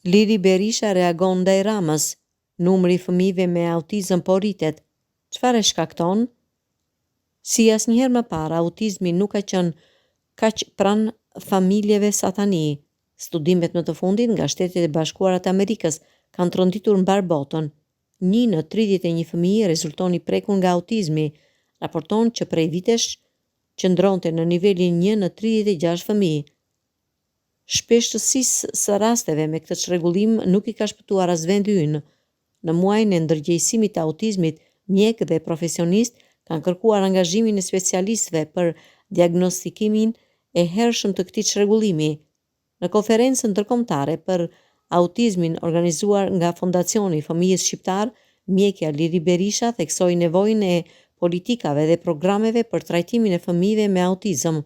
Liri Berisha reagon ndaj Ramës. Numri i fëmijëve me autizëm po rritet. Çfarë e shkakton? Si asnjëherë më parë, autizmi nuk ka qenë kaq pranë familjeve sa tani. Studimet më të fundit nga Shtetet e Bashkuara të Amerikës kanë tronditur mbar botën. 1 në 31 fëmijë rezulton i prekur nga autizmi, raporton që prej vitesh qëndronte në nivelin 1 në 36 fëmijë. Shpeshtësisë së rasteve me këtë çrregullim nuk i ka shpëtuar as vendi ynë. Në muajin e ndërgjegjësimit të autizmit, mjekë dhe profesionistë kanë kërkuar angazhimin e specialistëve për diagnostikimin e hershëm të këtij çrregullimi. Në konferencën ndërkombëtare për autizmin organizuar nga Fondacioni i Fëmijës Shqiptar, mjekja Liri Berisha theksoi nevojën e politikave dhe programeve për trajtimin e fëmijëve me autizëm.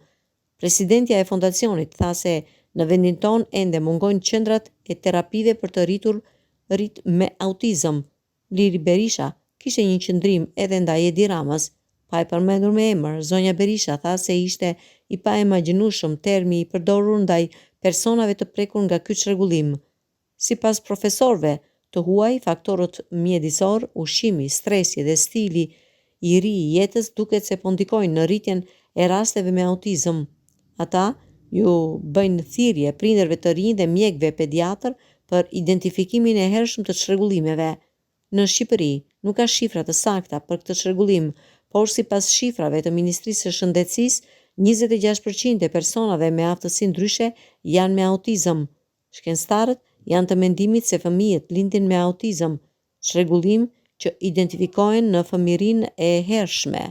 Presidentja e fondacionit tha se në vendin ton ende mungojnë qendrat e terapive për të rritur me autizëm. Liri Berisha kishte një qëndrim edhe ndaj Edi Ramës. Pa e përmendur me emër, zonja Berisha tha se ishte i paimagjinueshëm termi i përdorur ndaj personave të prekur nga ky çrregullim. Sipas profesorëve të huaj, faktorët mjedisor, ushqimi, stresi dhe stili i ri i jetës duket se po ndikojnë në rritjen e rasteve me autizëm. Ata ju bëjnë thirrje prindërve të rinj dhe mjekëve pediatër për identifikimin e hershëm të çrregullimeve. Në Shqipëri nuk ka shifra të sakta për këtë çrregullim, por sipas shifrave të Ministrisë së Shëndetësisë, 26% e personave me aftësi ndryshe janë me autizëm. Shkencëtarët janë të mendimit se fëmijët lindin me autizëm, çrregullim që identifikohen në fëmijërinë e hershme.